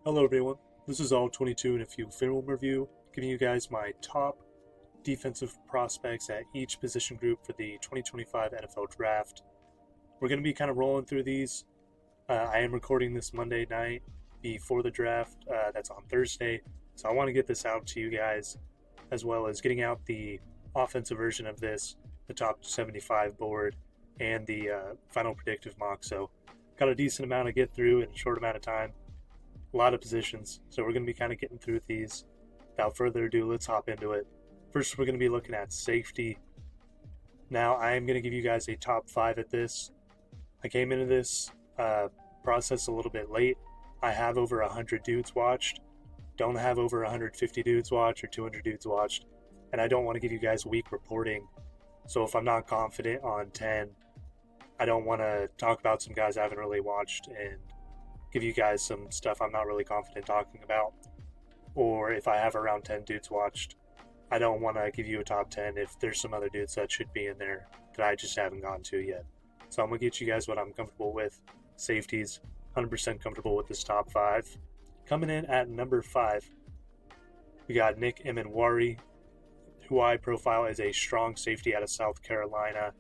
Hello everyone, this is All 22 and a few film review, giving you guys my top defensive prospects at each position group for the 2025 NFL Draft. We're going to be kind of rolling through these. I am recording this Monday night before the draft, that's on Thursday, so I want to get this out to you guys, as well as getting out the offensive version of this, the top 75 board, and the final predictive mock. So, got a decent amount to get through in a short amount of time. A lot of positions, so we're going to be kind of getting through these. Without further ado, let's hop into it. First, we're going to be looking at safety. Now, I am going to give you guys a top 5 at this. I came into this process a little bit late. I have over 100 dudes watched. Don't have over 150 dudes watched or 200 dudes watched. And I don't want to give you guys weak reporting. So if I'm not confident on 10, I don't want to talk about some guys I haven't really watched and give you guys some stuff I'm not really confident talking about. Or if I have around 10 dudes watched, I don't want to give you a top 10 if there's some other dudes that should be in there that I just haven't gotten to yet. So I'm going to get you guys what I'm comfortable with. Safeties, 100% comfortable with this top 5. Coming in at number 5, we got Nick Emenwari, who I profile as a strong safety out of South Carolina.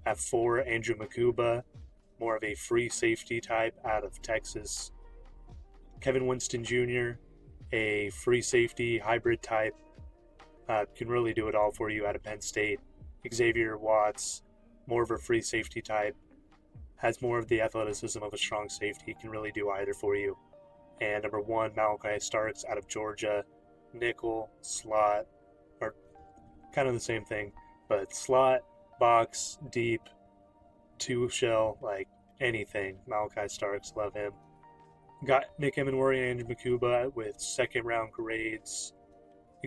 At 4, Andrew Makuba, more of a free safety type out of Texas. Kevin Winston Jr., a free safety hybrid type, can really do it all for you out of Penn State. Xavier Watts, more of a free safety type, has more of the athleticism of a strong safety, can really do either for you. And number 1, Malachi Starks out of Georgia, nickel, slot, or kind of the same thing, but slot, box, deep, 2 shell, like anything. Malachi Starks, love him. Got Nick Emenwari and Andrew Makuba with second round grades.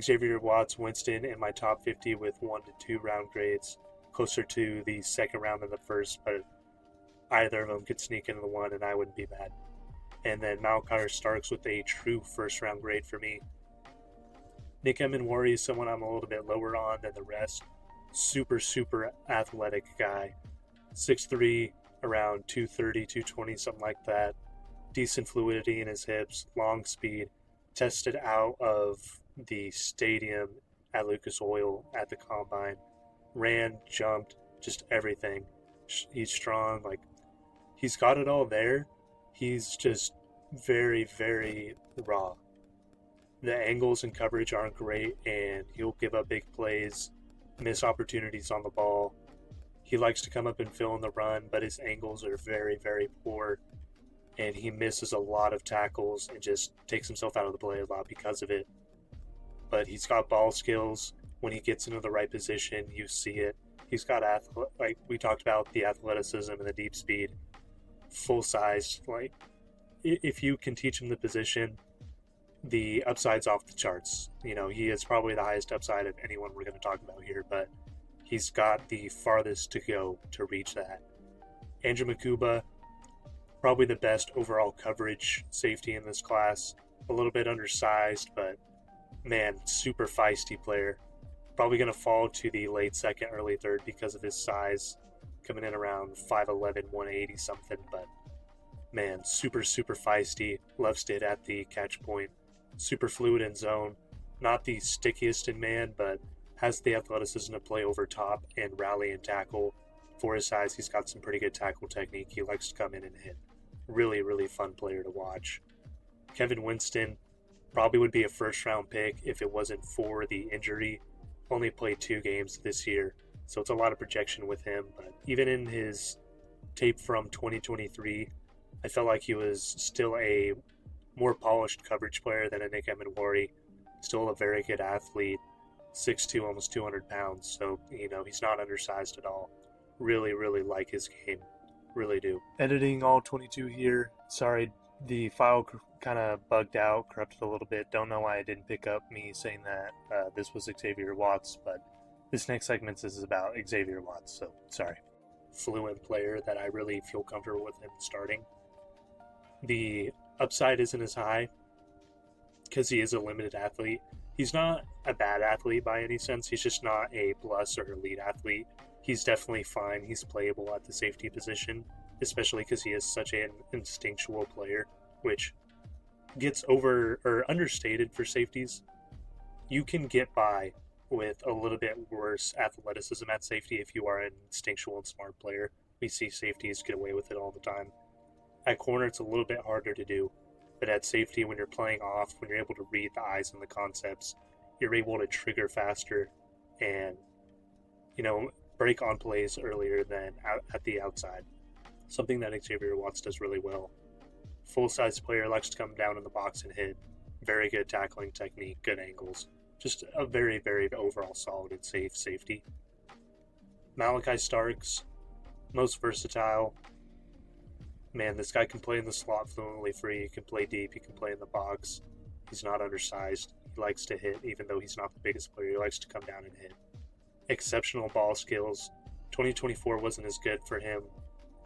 Xavier Watts, Winston in my top 50 with 1 to 2 round grades, closer to the second round than the first, but either of them could sneak into the 1 and I wouldn't be mad. And then Malachi Starks with a true first round grade for me. Nick Emenwari is someone I'm a little bit lower on than the rest. Super athletic guy. 6'3", around 230, 220, something like that. Decent fluidity in his hips, long speed. Tested out of the stadium at Lucas Oil at the combine. Ran, jumped, just everything. He's strong. Like, he's got it all there. He's just very raw. The angles and coverage aren't great, and he'll give up big plays, miss opportunities on the ball. He likes to come up and fill in the run, but his angles are very poor, and he misses a lot of tackles and just takes himself out of the play a lot because of it. But he's got ball skills. When he gets into the right position, you see it. He's got like we talked about, the athleticism and the deep speed, full size. Like, if you can teach him the position, the upside's off the charts. You know, he is probably the highest upside of anyone we're going to talk about here, but he's got the farthest to go to reach that. Andrew Makuba, probably the best overall coverage safety in this class. A little bit undersized, but man, super feisty player. Probably going to fall to the late second, early third because of his size, coming in around 5'11", 180 something, but man, super feisty. Loves to hit at the catch point. Super fluid in zone. Not the stickiest in man, but has the athleticism to play over top and rally and tackle. For his size, he's got some pretty good tackle technique. He likes to come in and hit. Really fun player to watch. Kevin Winston probably would be a first-round pick if it wasn't for the injury. Only played 2 games this year, so it's a lot of projection with him. But even in his tape from 2023, I felt like he was still a more polished coverage player than a Nick Emenwari. Still a very good athlete. 6'2", almost 200 pounds. So, you know, he's not undersized at all. Really like his game. Really do. Editing all 22 here. Sorry, the file kind of bugged out, corrupted a little bit. Don't know why I didn't pick up me saying that this was Xavier Watts, but this next segment is about Xavier Watts, so sorry. Fluent player that I really feel comfortable with him starting. The upside isn't as high because he is a limited athlete. He's not a bad athlete by any sense. He's just not a plus or elite athlete. He's definitely fine. He's playable at the safety position, especially because he is such an instinctual player, which gets over or understated for safeties. You can get by with a little bit worse athleticism at safety if you are an instinctual and smart player. We see safeties get away with it all the time. At corner, it's a little bit harder to do, but at safety, when you're playing off, when you're able to read the eyes and the concepts, you're able to trigger faster and, break on plays earlier than at the outside. Something that Xavier Watts does really well. Full-size player, likes to come down in the box and hit. Very good tackling technique, good angles. Just a very, very overall solid and safe safety. Malachi Starks, most versatile. Man, this guy can play in the slot fluently free. He can play deep. He can play in the box. He's not undersized. He likes to hit, even though he's not the biggest player. He likes to come down and hit. Exceptional ball skills. 2024 wasn't as good for him.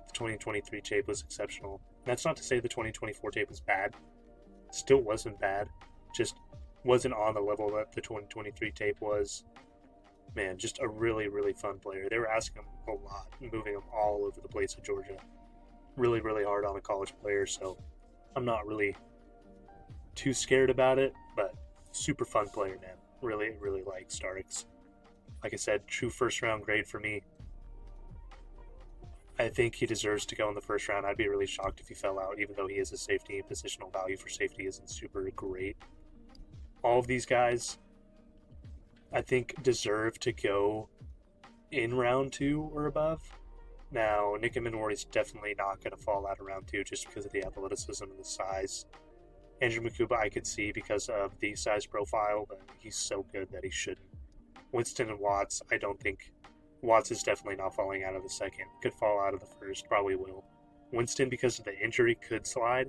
The 2023 tape was exceptional. That's not to say the 2024 tape was bad. Still wasn't bad. Just wasn't on the level that the 2023 tape was. Man, just a really, really fun player. They were asking him a lot, moving him all over the place at Georgia. Really, really hard on a college player, so I'm not really too scared about it, but super fun player, man. Really, really like Starks. Like I said, true first-round grade for me. I think he deserves to go in the first round. I'd be really shocked if he fell out, even though he is a safety and positional value for safety isn't super great. All of these guys, I think, deserve to go in round 2 or above. Now, Nick Minori is definitely not going to fall out of round 2 just because of the athleticism and the size. Andrew Makuba, I could see because of the size profile, but he's so good that he shouldn't. Winston and Watts, I don't think. Watts is definitely not falling out of the second. Could fall out of the first, probably will. Winston, because of the injury, could slide,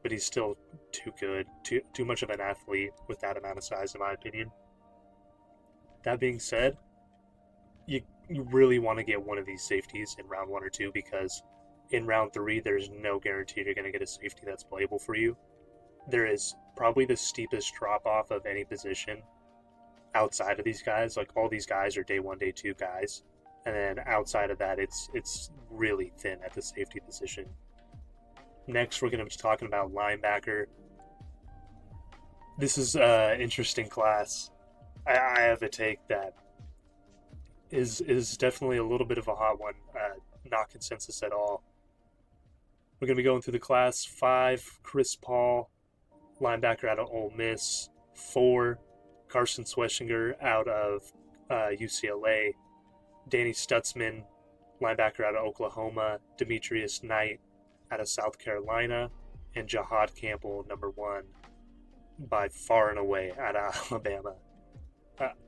but he's still too good, too much of an athlete with that amount of size, in my opinion. That being said, you really want to get one of these safeties in round 1 or 2 because in round 3, there's no guarantee you're going to get a safety that's playable for you. There is probably the steepest drop-off of any position outside of these guys. Like, all these guys are day 1, day 2 guys. And then outside of that, it's really thin at the safety position. Next, we're going to be talking about linebacker. This is an interesting class. I have a take that is definitely a little bit of a hot one. Not consensus at all. We're going to be going through the class. 5, Chris Paul, linebacker out of Ole Miss. 4, Carson Schweschinger out of UCLA. Danny Stutzman, linebacker out of Oklahoma. Demetrius Knight out of South Carolina. And Jahad Campbell, number 1, by far and away, out of Alabama.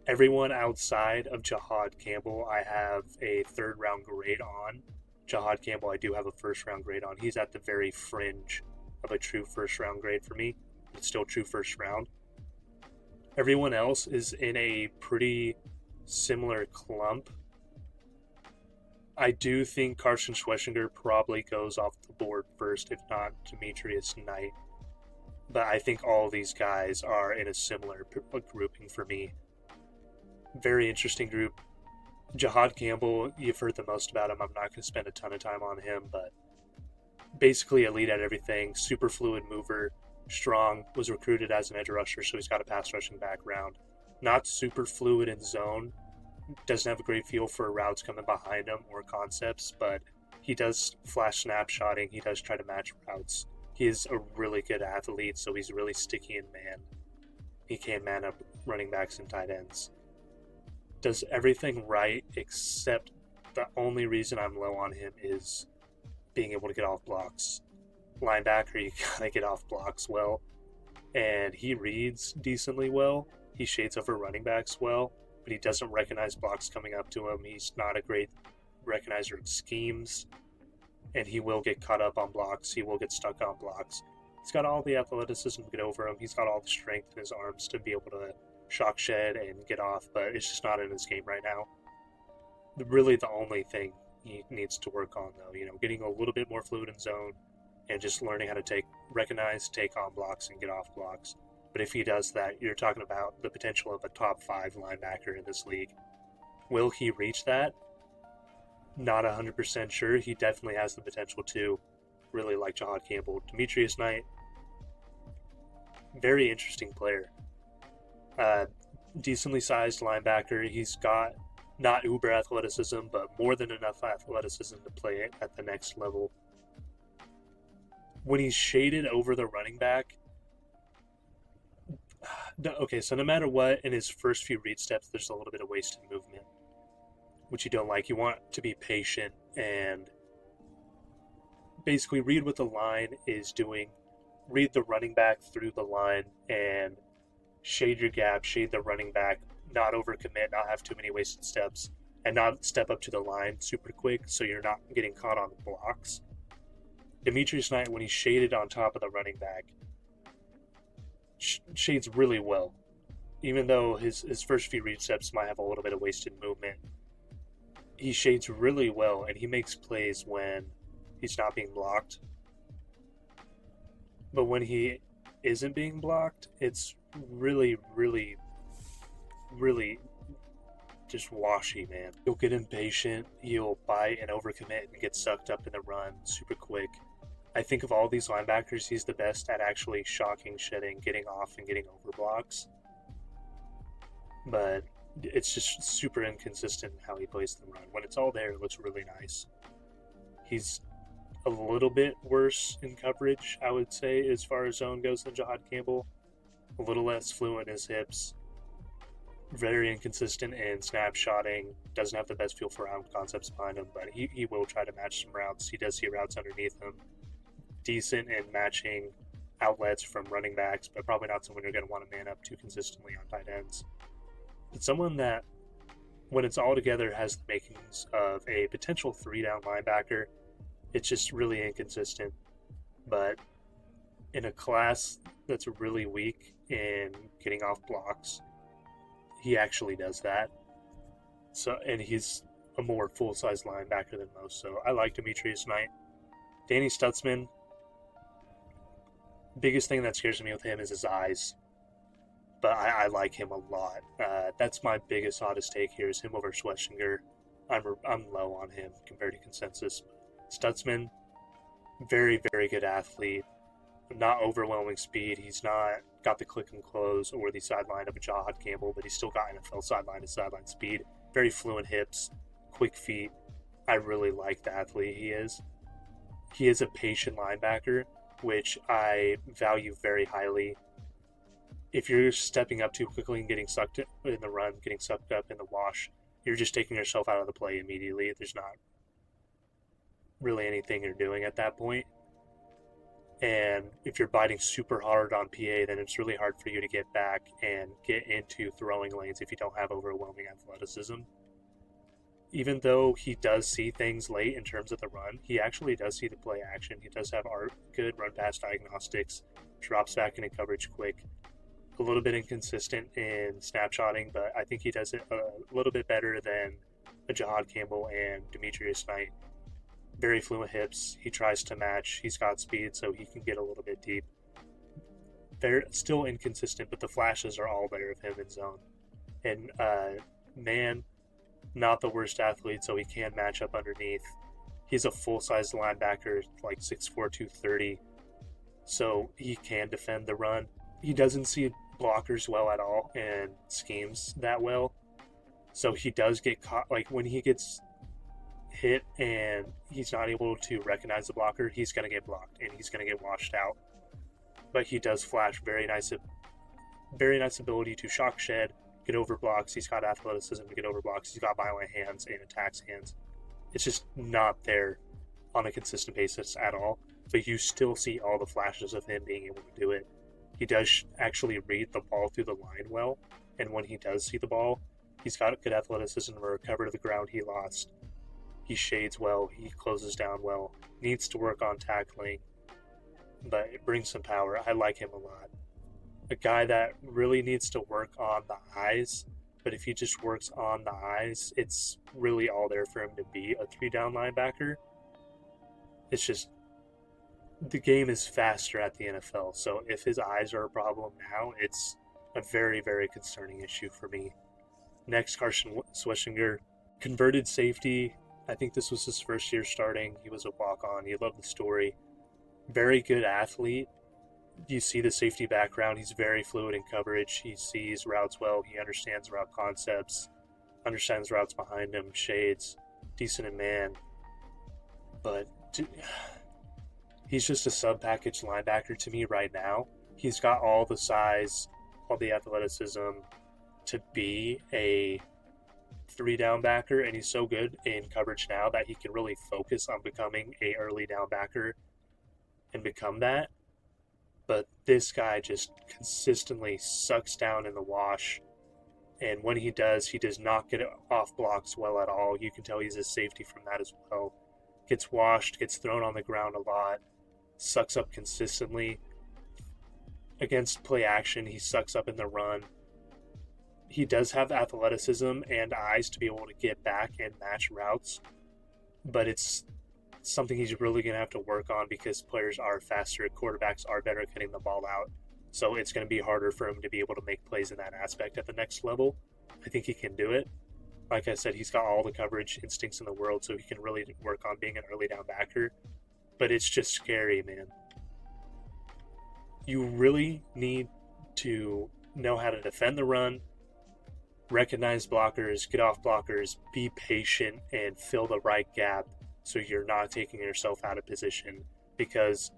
Everyone outside of Jahad Campbell, I have a 3rd-round grade on. Jahad Campbell, I do have a 1st-round grade on. He's at the very fringe of a true 1st-round grade for me. It's still true 1st round. Everyone else is in a pretty similar clump. I do think Carson Schweschinger probably goes off the board first, if not Demetrius Knight. But I think all of these guys are in a similar grouping for me. Very interesting group. Jahad Campbell, you've heard the most about him. I'm not going to spend a ton of time on him, but basically elite at everything. Super fluid mover, strong, was recruited as an edge rusher, so he's got a pass rushing background. Not super fluid in zone. Doesn't have a great feel for routes coming behind him or concepts, but he does flash snapshotting. He does try to match routes. He is a really good athlete, so he's really sticky in man. He can man up running backs and tight ends. Does everything right, except the only reason I'm low on him is being able to get off blocks. Linebacker, you gotta get off blocks well, and he reads decently well. He shades over running backs well, but he doesn't recognize blocks coming up to him. He's not a great recognizer of schemes, and he will get caught up on blocks. He will get stuck on blocks. He's got all the athleticism to get over him. He's got all the strength in his arms to be able to shock shed and get off, but it's just not in his game right now. Really the only thing he needs to work on, though, getting a little bit more fluid in zone and just learning how to recognize, take on blocks, and get off blocks. But if he does that, you're talking about the potential of a top 5 linebacker in this league. Will he reach that? Not 100% sure. He definitely has the potential to. Really like Jahad Campbell. Demetrius Knight, very interesting player. Uh, Decently sized linebacker. He's got not uber athleticism, but more than enough athleticism to play it at the next level. When he's shaded over the running back, okay, so no matter what, in his first few read steps, there's a little bit of wasted movement, which you don't like. You want to be patient and basically read what the line is doing, read the running back through the line, and shade your gap, shade the running back, not overcommit, not have too many wasted steps, and not step up to the line super quick so you're not getting caught on the blocks. Demetrius Knight, when he's shaded on top of the running back, shades really well. Even though his first few read steps might have a little bit of wasted movement, he shades really well, and he makes plays when he's not being blocked. But when he isn't being blocked, it's really, really, really just washy, man. He'll get impatient, he'll bite and overcommit and get sucked up in the run super quick. I think of all these linebackers, he's the best at actually shocking, shedding, getting off, and getting over blocks. But it's just super inconsistent how he plays the run. When it's all there, it looks really nice. He's a little bit worse in coverage, I would say, as far as zone goes than Jahad Campbell. A little less fluent in his hips. Very inconsistent in snapshotting. Doesn't have the best feel for route concepts behind him, but he will try to match some routes. He does see routes underneath him. Decent in matching outlets from running backs, but probably not someone you're going to want to man up too consistently on tight ends. It's someone that, when it's all together, has the makings of a potential 3-down linebacker. It's just really inconsistent. But in a class that's really weak in getting off blocks, he actually does that. So, and he's a more full-size linebacker than most. So I like Demetrius Knight. Danny Stutzman, biggest thing that scares me with him is his eyes. But I like him a lot. That's my biggest, hottest take here is him over Schlesinger. I'm low on him compared to consensus. Stutzman, very, very good athlete. Not overwhelming speed. He's not got the click and close or the sideline of a Jahad Campbell, but he's still got NFL sideline to sideline speed. Very fluent hips, quick feet. I really like the athlete he is. He is a patient linebacker, which I value very highly. If you're stepping up too quickly and getting sucked in the run, getting sucked up in the wash, you're just taking yourself out of the play immediately. There's not really anything you're doing at that point. And if you're biting super hard on PA, then it's really hard for you to get back and get into throwing lanes if you don't have overwhelming athleticism. Even though he does see things late in terms of the run, he actually does see the play action. He does have good run-pass diagnostics, drops back into coverage quick. A little bit inconsistent in snapshotting, but I think he does it a little bit better than a Jahad Campbell and Demetrius Knight. Very fluent hips. He tries to match. He's got speed, so he can get a little bit deep. They're still inconsistent, but the flashes are all there of him in zone. And man, not the worst athlete, so he can match up underneath. He's a full-size linebacker, like 6'4", 230, so he can defend the run. He doesn't see blockers well at all and schemes that well, so he does get caught. Like when he gets hit and he's not able to recognize the blocker, he's going to get blocked and he's going to get washed out. But he does flash very nice ability to shock shed, get over blocks. He's got athleticism to get over blocks. He's got violent hands and attacks hands. It's just not there on a consistent basis at all. But you still see all the flashes of him being able to do it. He does actually read the ball through the line well, and when he does see the ball, he's got good athleticism to recover to the ground he lost. He shades well, he closes down well, needs to work on tackling, but it brings some power. I like him a lot. A guy that really needs to work on the eyes, but if he just works on the eyes, it's really all there for him to be a 3-down linebacker. It's just the game is faster at the NFL, so if his eyes are a problem now, it's a very, very concerning issue for me. Next, Carson Schlesinger, converted safety. I think this was his first year starting. He was a walk-on. You love the story. Very good athlete. You see the safety background. He's very fluid in coverage. He sees routes well. He understands route concepts, understands routes behind him, shades, decent in man. But he's just a sub-package linebacker to me right now. He's got all the size, all the athleticism to be a three-down backer, and he's so good in coverage now that he can really focus on becoming a early down backer and become that. But this guy just consistently sucks down in the wash, and when he does not get off blocks well at all. You can tell he's a safety from that as well. Gets washed, gets thrown on the ground a lot, sucks up consistently. Against play action, he sucks up in the run. He does have athleticism and eyes to be able to get back and match routes, but it's something he's really going to have to work on because players are faster, quarterbacks are better at getting the ball out. So it's going to be harder for him to be able to make plays in that aspect at the next level. I think he can do it. Like I said, he's got all the coverage instincts in the world, so he can really work on being an early down backer. But it's just scary, man. You really need to know how to defend the run, recognize blockers, get off blockers, be patient, and fill the right gap so you're not taking yourself out of position. Because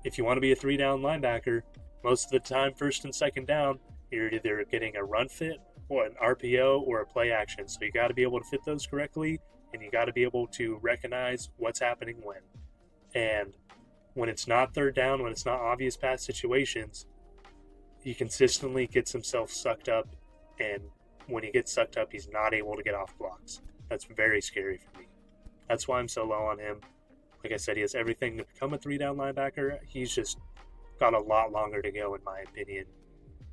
if you want to be a three-down linebacker, most of the time, first and second down, you're either getting a run fit or an RPO or a play action. So you got to be able to fit those correctly, and you got to be able to recognize what's happening when. And when it's not third down, when it's not obvious pass situations, he consistently gets himself sucked up, and when he gets sucked up, he's not able to get off blocks. That's very scary for me. That's why I'm so low on him. Like I said, he has everything to become a three-down linebacker. He's just got a lot longer to go, in my opinion,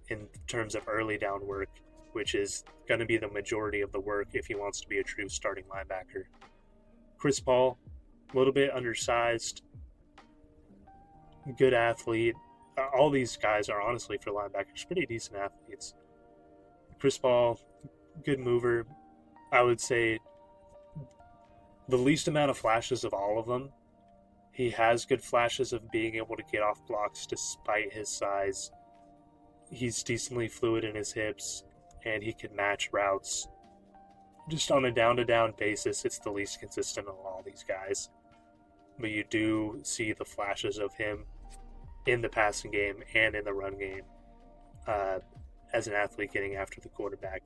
in terms of early down work, which is going to be the majority of the work if he wants to be a true starting linebacker. Chris Paul, a little bit undersized, good athlete. All these guys are, honestly, for linebackers, pretty decent athletes. Chris Paul, good mover. I would say the least amount of flashes of all of them. He has good flashes of being able to get off blocks despite his size. He's decently fluid in his hips, and he can match routes. Just on a down-to-down basis, it's the least consistent of all these guys. But you do see the flashes of him in the passing game and in the run game as an athlete getting after the quarterback.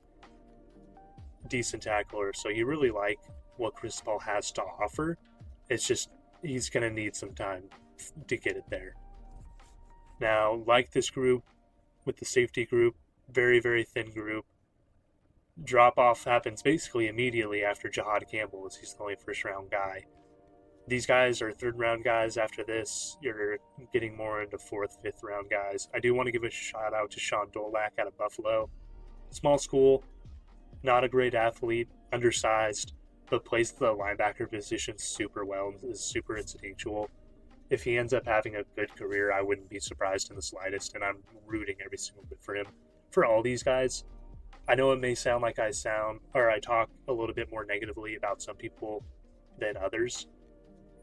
Decent tackler, so you really like what Chris Paul has to offer. It's just he's going to need some time to get it there. Now, like this group with the safety group, very, very thin group. Drop-off happens basically immediately after Jahad Campbell, as he's the only first-round guy. These guys are third-round guys after this. You're getting more into fourth, fifth-round guys. I do want to give a shout-out to Sean Dolak out of Buffalo. Small school, not a great athlete, undersized, but plays the linebacker position super well and is super instinctual. If he ends up having a good career, I wouldn't be surprised in the slightest, and I'm rooting every single bit for him. For all these guys, I know it may sound like I talk a little bit more negatively about some people than others,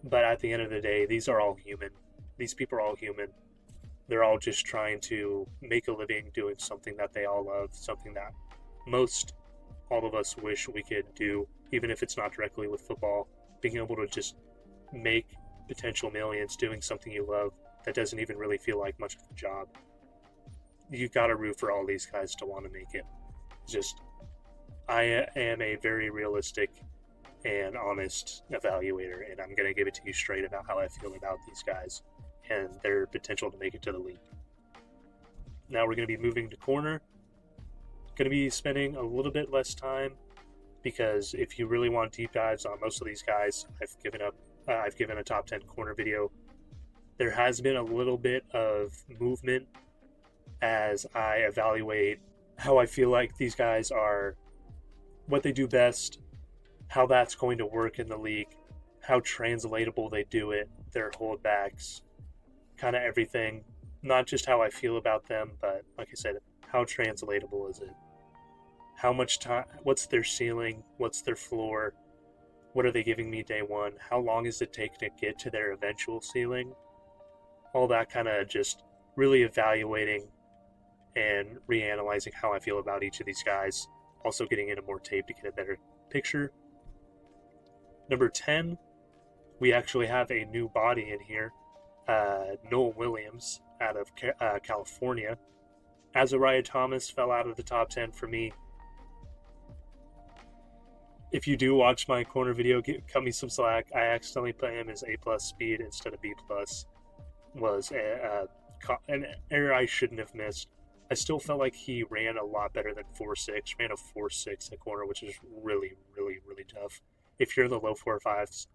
but at the end of the day, these are all human. These people are all human. They're all just trying to make a living doing something that they all love, something that all of us wish we could do, even if it's not directly with football. Being able to just make potential millions doing something you love that doesn't even really feel like much of a job. You've got to root for all these guys to want to make it. I am a very realistic and honest evaluator, and I'm going to give it to you straight about how I feel about these guys and their potential to make it to the league. Now we're going to be moving to corner. Going to be spending a little bit less time because if you really want deep dives on most of these guys, I've given a top 10 corner video. There has been a little bit of movement as I evaluate how I feel like these guys are, what they do best, how that's going to work in the league, how translatable they do it, their holdbacks, kind of everything. Not just how I feel about them, but like I said, how translatable is it? How much time, what's their ceiling, what's their floor, what are they giving me day one, how long does it take to get to their eventual ceiling? All that kind of just really evaluating and reanalyzing how I feel about each of these guys. Also getting into more tape to get a better picture. Number 10, we actually have a new body in here. Noel Williams out of California. Azariah Thomas fell out of the top 10 for me. If you do watch my corner video, cut me some slack. I accidentally put him as A+ speed instead of B+. Was an error I shouldn't have missed. I still felt like he ran a lot better than 4.6. Ran a 4.6 at corner, which is really, really, really tough. If you're in the low 4.5s,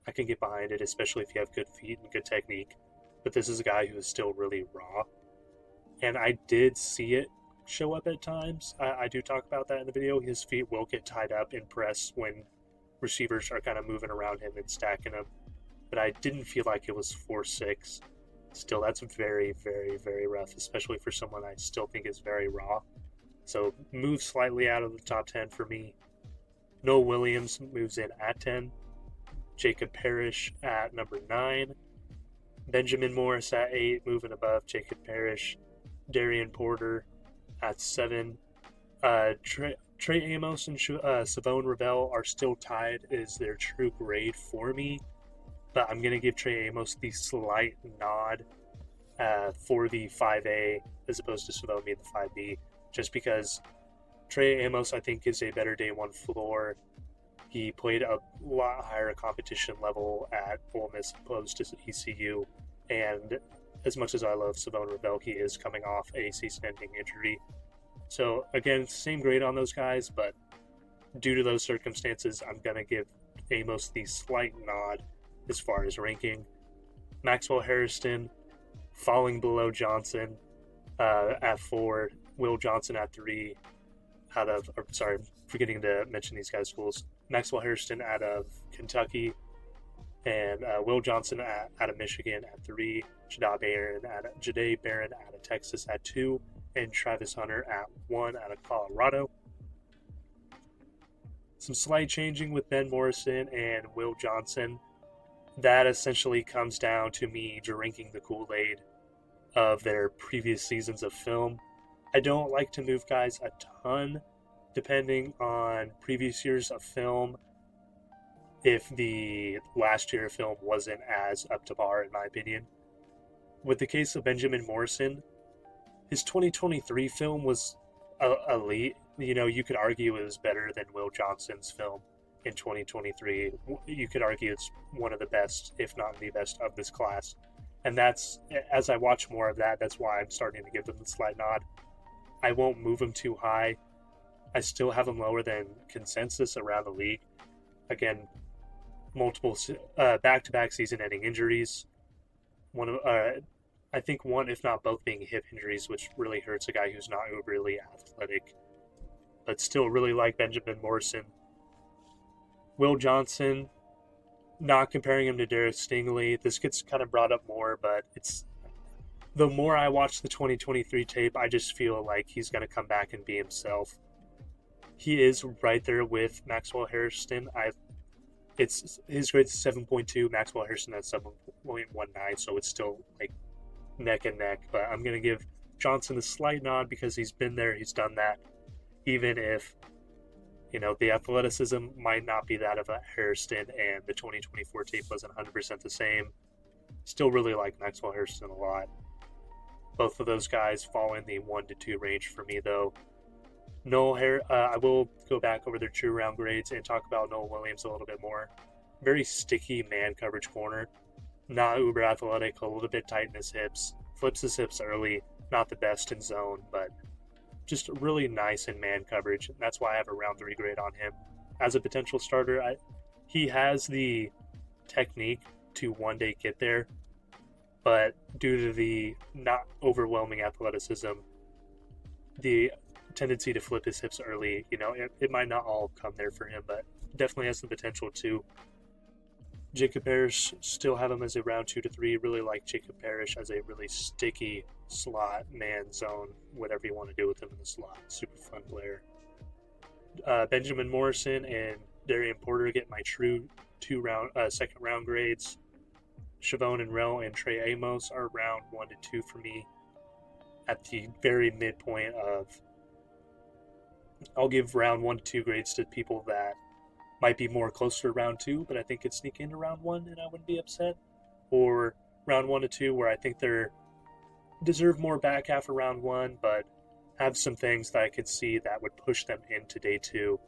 I can get behind it, especially if you have good feet and good technique. But this is a guy who is still really raw. And I did see it show up at times. I do talk about that in the video. His feet will get tied up in press when receivers are kind of moving around him and stacking him. But I didn't feel like it was 4.6. Still, that's very, very, very rough, especially for someone I still think is very raw. So moves slightly out of the top 10 for me. Noel Williams moves in at 10. Jacob Parrish at number 9. Benjamin Morris at 8, moving above Jacob Parrish. Darian Porter at 7. Trey Amos and Savone Ravel are still tied as their true grade for me, but I'm going to give Trey Amos the slight nod for the 5A as opposed to Savone being the 5B, just because Trey Amos, I think, is a better day one floor. He played a lot higher competition level at Ole Miss opposed to ECU, and as much as I love Savone Ravel, he is coming off a season-ending injury. So, again, same grade on those guys, but due to those circumstances, I'm going to give Amos the slight nod as far as ranking. Maxwell Harrison falling below Johnson at 4. Will Johnson at 3. Forgetting to mention these guys' schools. Maxwell Harrison out of Kentucky, and Will Johnson out of Michigan at 3. Jahdae Barron out of Texas at 2. And Travis Hunter at 1 out of Colorado. Some slight changing with Ben Morrison and Will Johnson. That essentially comes down to me drinking the Kool-Aid of their previous seasons of film. I don't like to move guys a ton depending on previous years of film if the last year of film wasn't as up to par, in my opinion. With the case of Benjamin Morrison, his 2023 film was elite. You know, you could argue it was better than Will Johnson's film in 2023. You could argue it's one of the best, if not the best, of this class. And that's, as I watch more of that, that's why I'm starting to give them the slight nod. I won't move him too high. I still have him lower than consensus around the league. Again, multiple back-to-back season-ending injuries. I think one, if not both, being hip injuries, which really hurts a guy who's not really athletic. But still really like Benjamin Morrison. Will Johnson, not comparing him to Derek Stingley. This gets kind of brought up more, but it's the more I watch the 2023 tape, I just feel like he's going to come back and be himself. He is right there with Maxwell Harrison. His grade's 7.2, Maxwell Harrison at 7.19, so it's still like neck and neck. But I'm going to give Johnson a slight nod because he's been there, he's done that. Even if, you know, the athleticism might not be that of a Harrison and the 2024 tape wasn't 100% the same. Still really like Maxwell Harrison a lot. Both of those guys fall in the 1 to 2 range for me, though. I will go back over their true round grades and talk about Noel Williams a little bit more. Very sticky man coverage corner. Not uber athletic, a little bit tight in his hips. Flips his hips early. Not the best in zone, but just really nice in man coverage. That's why I have a round 3 grade on him. As a potential starter, he has the technique to one day get there, but due to the not overwhelming athleticism, the tendency to flip his hips early, you know, it might not all come there for him, but definitely has the potential to. Jacob Parrish, still have him as a round 2 to 3. Really like Jacob Parrish as a really sticky slot, man, zone, whatever you want to do with him in the slot. Super fun player. Benjamin Morrison and Darian Porter get my true second round grades. Chavone and Rel and Trey Amos are round 1 to 2 for me. at the very midpoint of, I'll give round 1 to 2 grades to people that might be more closer to round 2, but I think could sneak into round 1 and I wouldn't be upset. Or round 1 to 2 where I think they're deserve more back half of round 1, but have some things that I could see that would push them into day 2.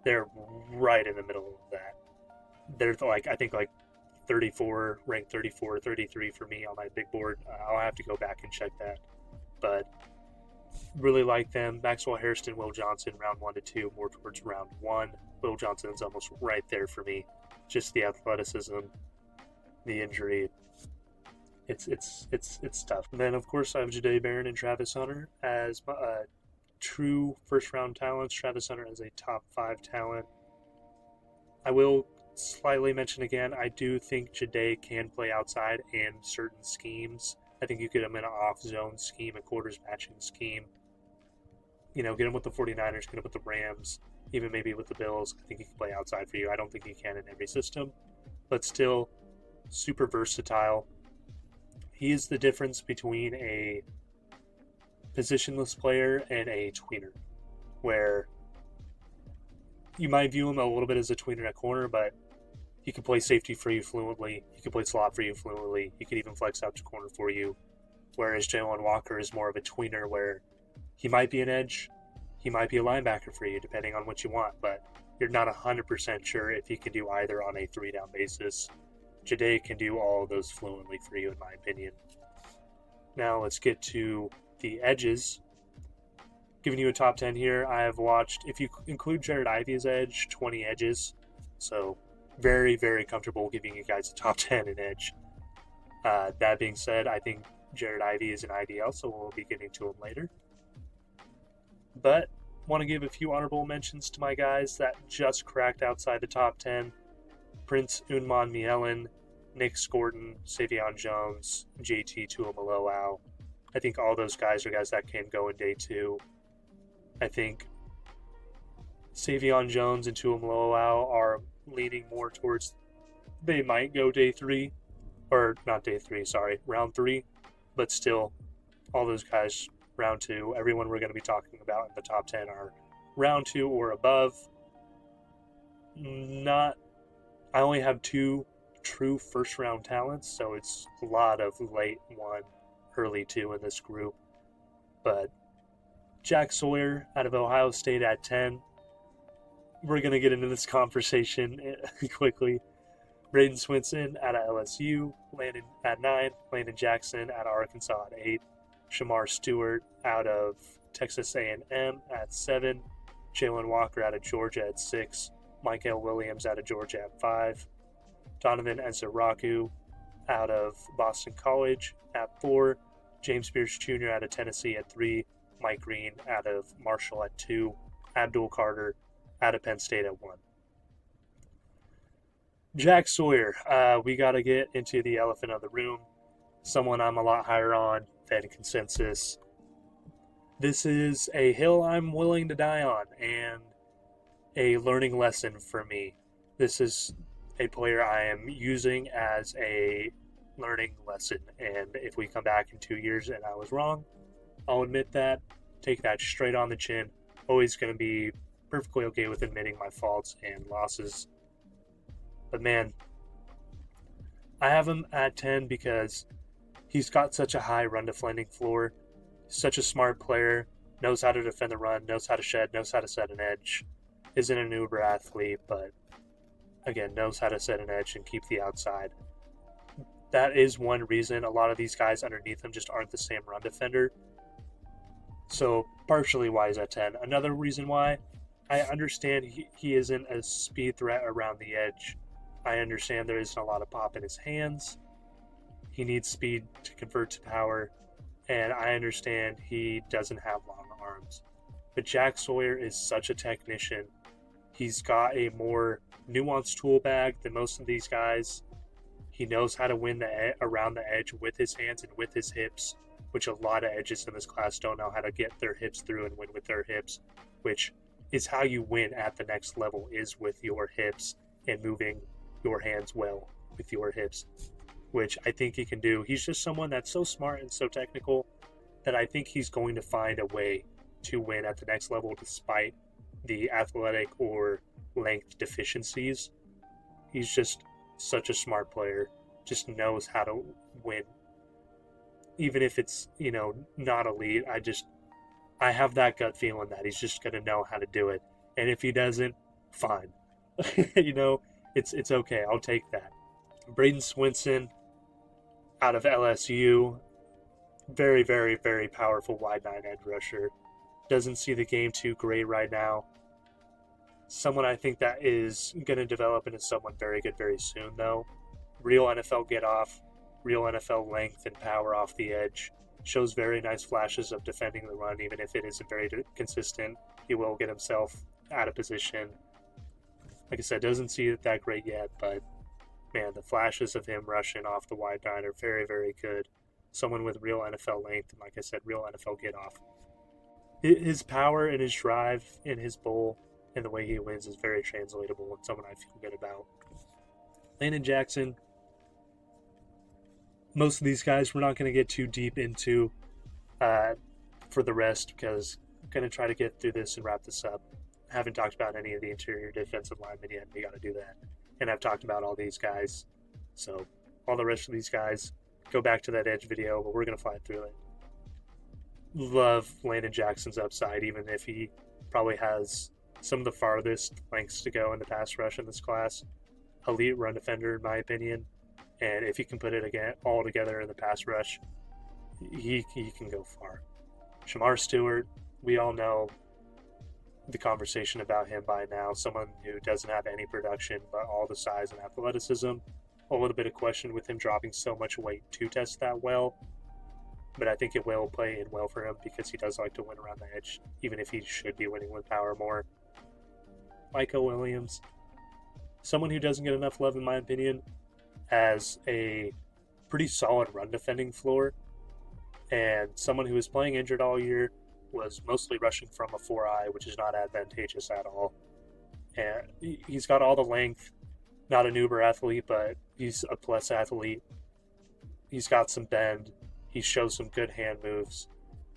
They're right in the middle of that. They're like, I think like 34, ranked 34, 33 for me on my big board. I'll have to go back and check that. But really like them. Maxwell Hairston, Will Johnson, round 1 to 2, more towards round 1. Will Johnson's almost right there for me. Just the athleticism, the injury. It's tough. And then of course I have Jahdae Barron and Travis Hunter as true first round talents. Travis Hunter as a top 5 talent. I will slightly mention again, I do think Jahdae can play outside in certain schemes. I think you get him in an off-zone scheme, a quarters matching scheme. Get him with the 49ers, get him with the Rams, even maybe with the Bills. I think he can play outside for you. I don't think he can in every system, but still super versatile. He is the difference between a positionless player and a tweener, where you might view him a little bit as a tweener at corner, but he can play safety for you fluently. He can play slot for you fluently. He can even flex out to corner for you. Whereas Jalen Walker is more of a tweener where he might be an edge, he might be a linebacker for you, depending on what you want, but you're not 100% sure if he can do either on a 3-down basis. Jahdae can do all of those fluently for you, in my opinion. Now let's get to the edges. Giving you a top 10 here, I have watched, if you include Jared Ivey's edge, 20 edges. So very, very comfortable giving you guys a top 10 in edge. That being said, I think Jared Ivey is an IDL, so we'll be getting to him later. But want to give a few honorable mentions to my guys that just cracked outside the top 10. Prince Unman-Mielen, Nick Scorton, Savion Jones, JT Tuimoloau. I think all those guys are guys that can go in day 2. I think Savion Jones and Tuimoloau are leaning more towards they might go day 3. Or not day 3, sorry, round 3. But still, all those guys, round 2. Everyone we're going to be talking about in the top 10 are round 2 or above. I only have 2 true first-round talents, so it's a lot of late 1, early 2 in this group. But Jack Sawyer out of Ohio State at 10. We're going to get into this conversation quickly. Braden Swinson out of LSU, Landon at 9. Landon Jackson out of Arkansas at 8. Shamar Stewart out of Texas A&M at 7. Jalen Walker out of Georgia at 6. Michael Williams out of Georgia at 5. Donovan Ezeraku out of Boston College at 4. James Pierce Jr. out of Tennessee at 3. Mike Green out of Marshall at 2. Abdul Carter out of Penn State at 1. Jack Sawyer, we got to get into the elephant of the room. Someone I'm a lot higher on than consensus. This is a hill I'm willing to die on, and a learning lesson for me. This is a player I am using as a learning lesson, and if we come back in 2 years and I was wrong, I'll admit that, take that straight on the chin. Always going to be perfectly okay with admitting my faults and losses. But man, I have him at 10 because he's got such a high run defending floor, such a smart player, knows how to defend the run, knows how to shed, knows how to set an edge. Isn't an uber athlete, but again, knows how to set an edge and keep the outside. That is one reason a lot of these guys underneath him just aren't the same run defender. So partially why he's at 10. Another reason why, I understand he isn't a speed threat around the edge. I understand there isn't a lot of pop in his hands. He needs speed to convert to power. And I understand he doesn't have long arms. But Jack Sawyer is such a technician. He's got a more nuanced tool bag than most of these guys. He knows how to win around the edge with his hands and with his hips, which a lot of edges in this class don't know how to get their hips through and win with their hips, which is how you win at the next level, is with your hips and moving your hands well with your hips, which I think he can do. He's just someone that's so smart and so technical that I think he's going to find a way to win at the next level despite the athletic or length deficiencies. He's just such a smart player, just knows how to win. Even if it's, not elite, I have that gut feeling that he's just going to know how to do it. And if he doesn't, fine. It's okay. I'll take that. Braden Swinson out of LSU, very, very, very powerful wide nine edge rusher. Doesn't see the game too great right now. Someone I think that is going to develop into someone very good very soon, though. Real NFL get off, real NFL length and power off the edge. Shows very nice flashes of defending the run, even if it isn't very consistent. He will get himself out of position. Like I said, doesn't see it that great yet, but man, the flashes of him rushing off the wide nine are very, very good. Someone with real NFL length, and like I said, real NFL get off. His power and his drive in his bowl and the way he wins is very translatable and someone I feel good about. Landon Jackson, most of these guys we're not going to get too deep into for the rest because I'm going to try to get through this and wrap this up. I haven't talked about any of the interior defensive linemen yet. We got to do that. And I've talked about all these guys. So all the rest of these guys, go back to that edge video, but we're going to fly through it. Love Landon Jackson's upside, even if he probably has some of the farthest lengths to go in the pass rush in this class. Elite run defender, in my opinion. And if he can put it again all together in the pass rush, he can go far. Shamar Stewart, we all know the conversation about him by now. Someone who doesn't have any production, but all the size and athleticism. A little bit of question with him dropping so much weight to test that well. But I think it will play in well for him because he does like to win around the edge, even if he should be winning with power more. Micah Williams, someone who doesn't get enough love in my opinion, has a pretty solid run defending floor, and someone who was playing injured all year, was mostly rushing from a 4-eye, which is not advantageous at all. And he's got all the length, not an uber athlete, but he's a plus athlete. He's got some bend. He shows some good hand moves.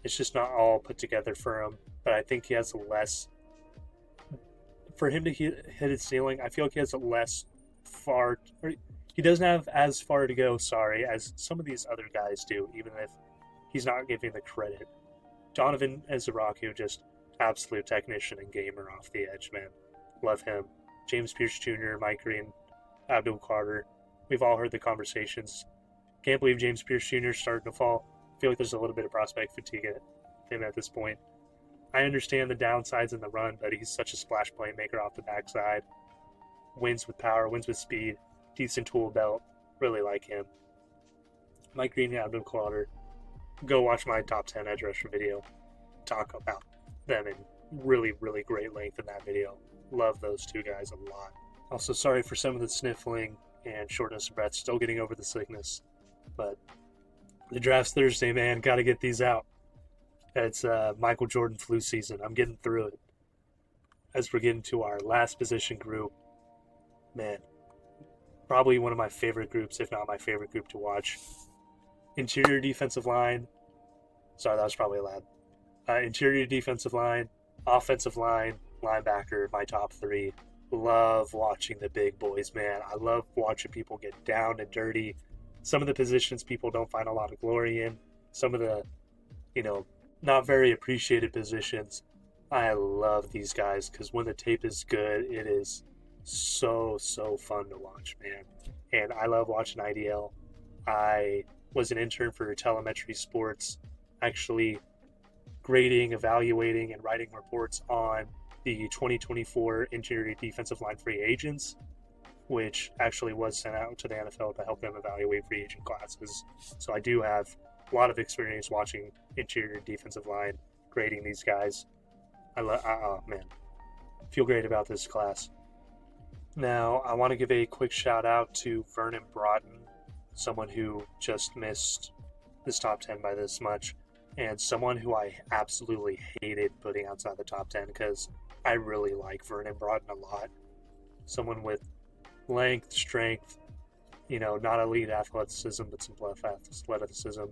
It's just not all put together for him, but I think he has less. For him to hit his ceiling, I feel like he has he doesn't have as far to go, as some of these other guys do, even if he's not giving the credit. Donovan Ezeraku, just absolute technician and gamer off the edge, man. Love him. James Pierce Jr., Mike Green, Abdul Carter. We've all heard the conversations. Can't believe James Pierce Jr. is starting to fall. I feel like there's a little bit of prospect fatigue at him at this point. I understand the downsides in the run, but he's such a splash playmaker off the backside. Wins with power, wins with speed, decent tool belt. Really like him. Mike Green and Abdul Carter. Go watch my top 10 edge rusher video. Talk about them in really, really great length in that video. Love those two guys a lot. Also, sorry for some of the sniffling and shortness of breath. Still getting over the sickness. But the draft's Thursday, man. Got to get these out. It's Michael Jordan flu season. I'm getting through it. As we're getting to our last position group, man, probably one of my favorite groups, if not my favorite group to watch. Interior defensive line. Sorry, that was probably loud. Interior defensive line, offensive line, linebacker, my top three. Love watching the big boys, man. I love watching people get down and dirty. Some of the positions people don't find a lot of glory in. Some of the, not very appreciated positions. I love these guys because when the tape is good, it is so, so fun to watch, man. And I love watching IDL. I was an intern for Telemetry Sports, actually grading, evaluating, and writing reports on the 2024 interior defensive line free agents, which actually was sent out to the NFL to help them evaluate free agent classes. So I do have a lot of experience watching interior defensive line, grading these guys. Feel great about this class. Now, I want to give a quick shout out to Vernon Broughton, someone who just missed this top 10 by this much, and someone who I absolutely hated putting outside the top 10 because I really like Vernon Broughton a lot. Someone with length, strength, not elite athleticism, but some athleticism.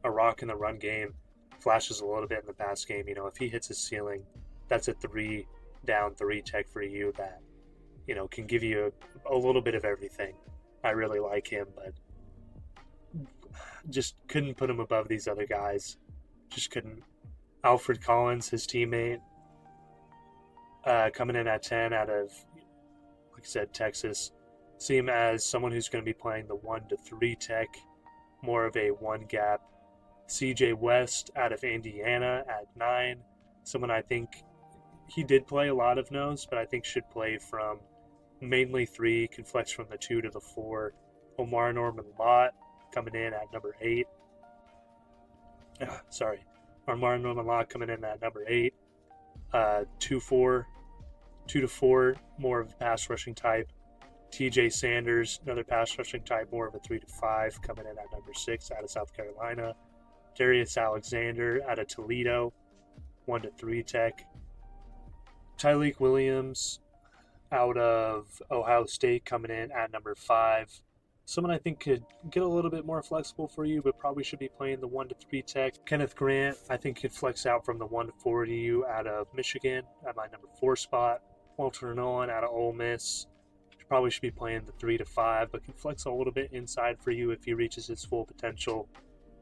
A rock in the run game. flashes a little bit in the pass game. If he hits his ceiling, that's a 3-down, 3 tech for you that, can give you a little bit of everything. I really like him, but just couldn't put him above these other guys. Just couldn't. Alfred Collins, his teammate, coming in at 10 out of, like I said, Texas. See him as someone who's going to be playing the 1 to 3 tech, more of a 1-gap. CJ West out of Indiana at 9. Someone I think he did play a lot of nose, but I think should play from mainly 3, can flex from the 2 to the 4. Omar Norman Lott coming in at number 8. Omar Norman Lott coming in at number 8. 2 to 4, more of a pass rushing type. TJ Sanders, another pass rushing type, more of a 3 to 5, coming in at number 6 out of South Carolina. Darius Alexander out of Toledo, 1 to 3 tech. Tyleek Williams out of Ohio State coming in at number 5. Someone I think could get a little bit more flexible for you, but probably should be playing the 1 to 3 tech. Kenneth Grant, I think, could flex out from the 1 to 4 to you out of Michigan at my number 4 spot. Walter Nolan out of Ole Miss. Probably should be playing the 3 to 5, but can flex a little bit inside for you if he reaches his full potential.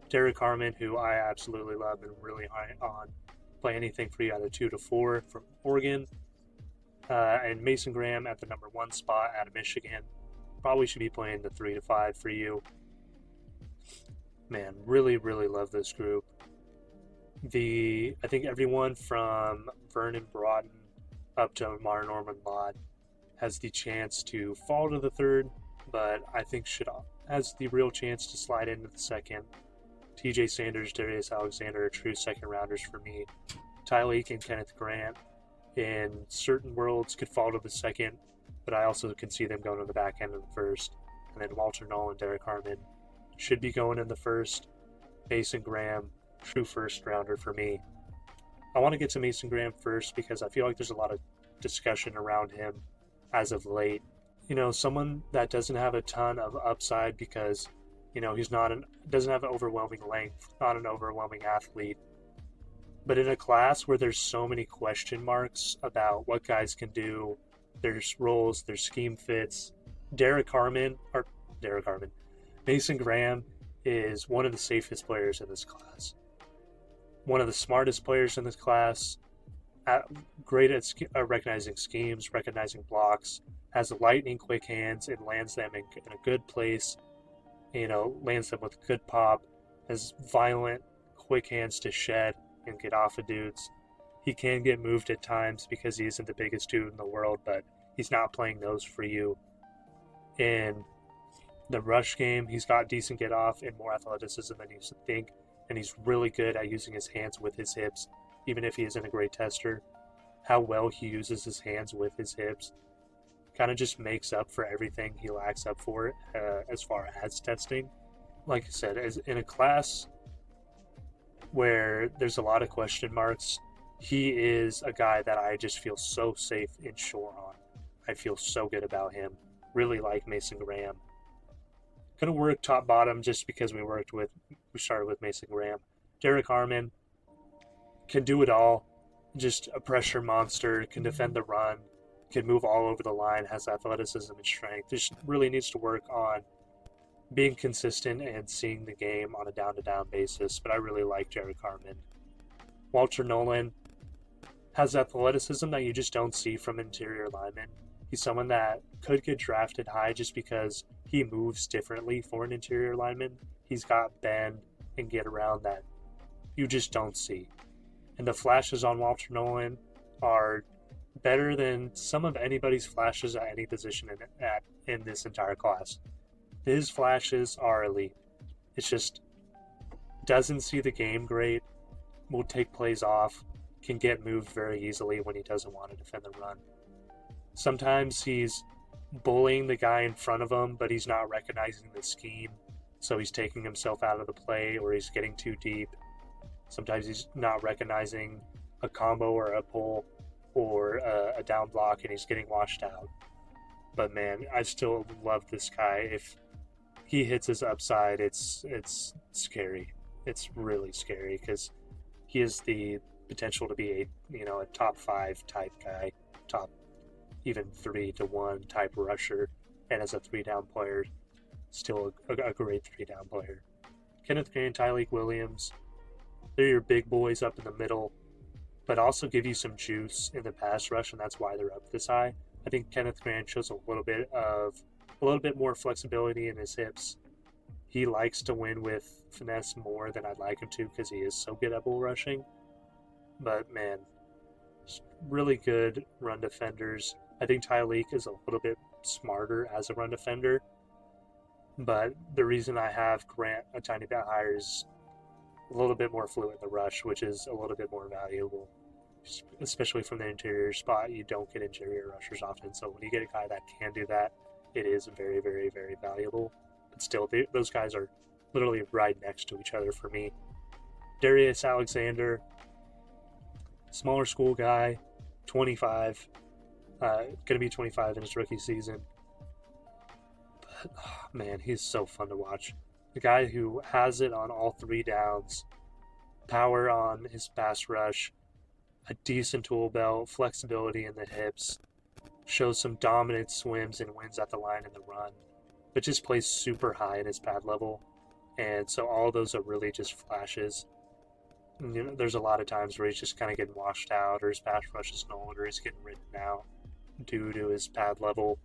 Derek Harmon, who I absolutely love and really high on, play anything for you out of 2 to 4 from Oregon. And Mason Graham at the number 1 spot out of Michigan. Probably should be playing the 3 to 5 for you. Man, really, really love this group. I think everyone from Vernon Broughton up to Omar Norman Lott has the chance to fall to the 3rd, but I think has the real chance to slide into the 2nd. TJ Sanders, Darius Alexander are true 2nd rounders for me. Tyleek and Kenneth Grant in certain worlds could fall to the 2nd, but I also can see them going to the back end of the 1st. And then Walter Nolan, Derek Harmon should be going in the 1st. Mason Graham, true 1st rounder for me. I want to get to Mason Graham first because I feel like there's a lot of discussion around him as of late. Someone that doesn't have a ton of upside because, he's doesn't have an overwhelming length, not an overwhelming athlete. But in a class where there's so many question marks about what guys can do, their roles, their scheme fits, Mason Graham is one of the safest players in this class. One of the smartest players in this class. Great at recognizing schemes, recognizing blocks, has lightning quick hands and lands them in a good place, lands them with good pop, has violent, quick hands to shed and get off of dudes. He can get moved at times because he isn't the biggest dude in the world, but he's not playing those for you. In the rush game, he's got decent get off and more athleticism than you think, and he's really good at using his hands with his hips. Even if he isn't a great tester, how well he uses his hands with his hips kind of just makes up for everything he lacks up for as far as testing. Like I said, as in a class where there's a lot of question marks, he is a guy that I just feel so safe and sure on. I feel so good about him. Really like Mason Graham. Gonna work top bottom just because we started with Mason Graham. Derek Harmon can do it all. Just a pressure monster, can defend the run, can move all over the line, has athleticism and strength. Just really needs to work on being consistent and seeing the game on a down-to-down basis, but I really like Derek Harmon. Walter Nolan has athleticism that you just don't see from interior linemen. He's someone that could get drafted high just because he moves differently for an interior lineman. He's got bend and get around that you just don't see. And the flashes on Walter Nolan are better than some of anybody's flashes at any position in this entire class. His flashes are elite. It's just doesn't see the game great, will take plays off, can get moved very easily when he doesn't want to defend the run. Sometimes he's bullying the guy in front of him, but he's not recognizing the scheme, so he's taking himself out of the play or he's getting too deep. Sometimes he's not recognizing a combo or a pull or a down block and he's getting washed out. But man, I still love this guy. If he hits his upside, it's scary. It's really scary because he has the potential to be a top 5 type guy, top even 3-1 type rusher, and as a 3-down player, still a great 3-down player. Kenneth Grant, Tyleik Williams, they're your big boys up in the middle, but also give you some juice in the pass rush, and that's why they're up this high. I think Kenneth Grant shows a little bit more flexibility in his hips. He likes to win with finesse more than I'd like him to because he is so good at bull rushing. But man, really good run defenders. I think Tyleik is a little bit smarter as a run defender. But the reason I have Grant a tiny bit higher is a little bit more fluid in the rush, which is a little bit more valuable, especially from the interior spot. You don't get interior rushers often, so when you get a guy that can do that, it is very, very, very valuable. But still, those guys are literally right next to each other for me. Darius Alexander, smaller school guy, 25, going to be 25 in his rookie season. But, oh, man, he's so fun to watch. The guy who has it on all 3 downs, power on his pass rush, a decent tool belt, flexibility in the hips, shows some dominant swims and wins at the line in the run, but just plays super high in his pad level. And so all those are really just flashes. There's a lot of times where he's just kind of getting washed out, or his pass rush is nulled, or he's getting written out due to his pad level.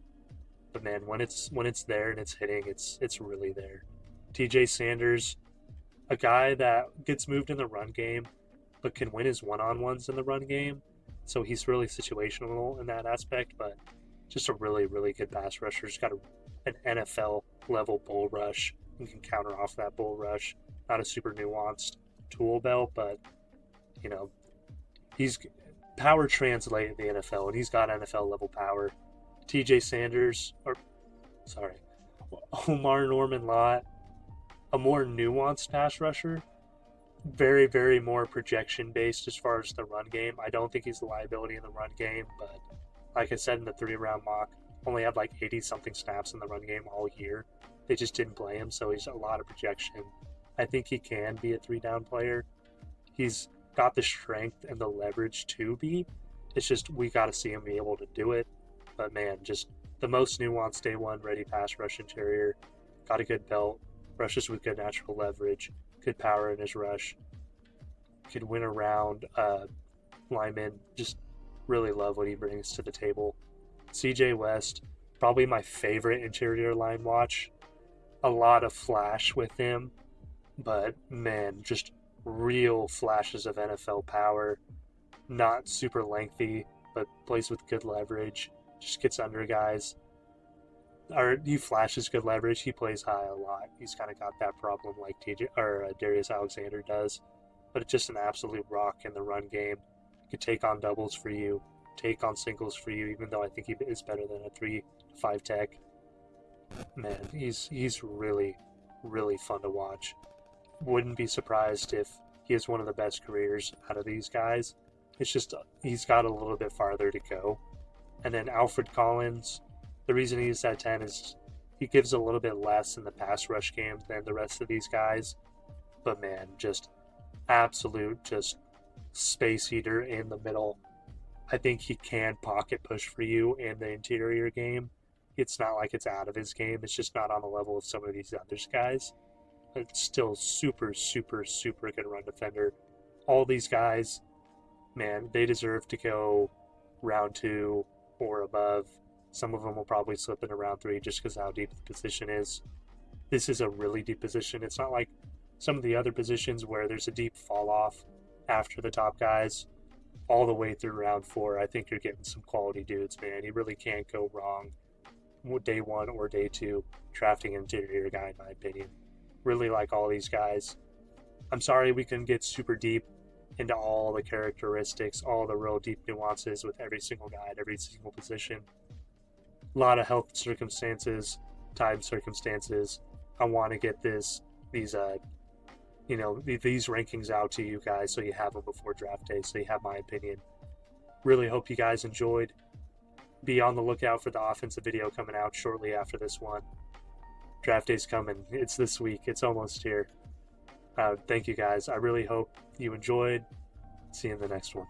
But man, when it's there and it's hitting, it's really there. TJ Sanders, a guy that gets moved in the run game, but can win his one-on-ones in the run game. So he's really situational in that aspect, but just a really, really good pass rusher. He's got an NFL-level bull rush and can counter off that bull rush. Not a super nuanced tool belt, but, he's power translate in the NFL, and he's got NFL-level power. TJ Sanders, Omar Norman Lott, a more nuanced pass rusher, very, very more projection-based as far as the run game. I don't think he's a liability in the run game, but like I said in the 3-round mock, only had like 80-something snaps in the run game all year. They just didn't play him, so he's a lot of projection. I think he can be a 3-down player. He's got the strength and the leverage to be. It's just we got to see him be able to do it. But man, just the most nuanced day 1 ready pass rush interior. Got a good belt, rushes with good natural leverage, good power in his rush. Could win around linemen. Just really love what he brings to the table. CJ West, probably my favorite interior line watch. A lot of flash with him, but man, just real flashes of NFL power. Not super lengthy, but plays with good leverage. Just gets under guys. He flashes good leverage. He plays high a lot. He's kind of got that problem like Darius Alexander does. But it's just an absolute rock in the run game. Could take on doubles for you, take on singles for you, even though I think he is better than a 3-5 tech. Man, he's really, really fun to watch. Wouldn't be surprised if he has one of the best careers out of these guys. It's just he's got a little bit farther to go. And then Alfred Collins, the reason he's at 10 is he gives a little bit less in the pass rush game than the rest of these guys. But man, just absolute just space heater in the middle. I think he can pocket push for you in the interior game. It's not like it's out of his game. It's just not on the level of some of these other guys. But it's still super, super, super good run defender. All these guys, man, they deserve to go round 2 or above. Some of them will probably slip into round 3 just because of how deep the position is. This is a really deep position. It's not like some of the other positions where there's a deep fall off after the top guys all the way through round 4. I think you're getting some quality dudes, man. You really can't go wrong day 1 or day 2 drafting an interior guy, in my opinion. Really like all these guys. I'm sorry we couldn't get super deep into all the characteristics, all the real deep nuances with every single guy at every single position. A lot of health circumstances, time circumstances. I want to get these rankings out to you guys so you have them before draft day, so you have my opinion. Really hope you guys enjoyed. Be on the lookout for the offensive video coming out shortly after this one. Draft day's coming. It's this week. It's almost here. Thank you guys. I really hope you enjoyed. See you in the next one.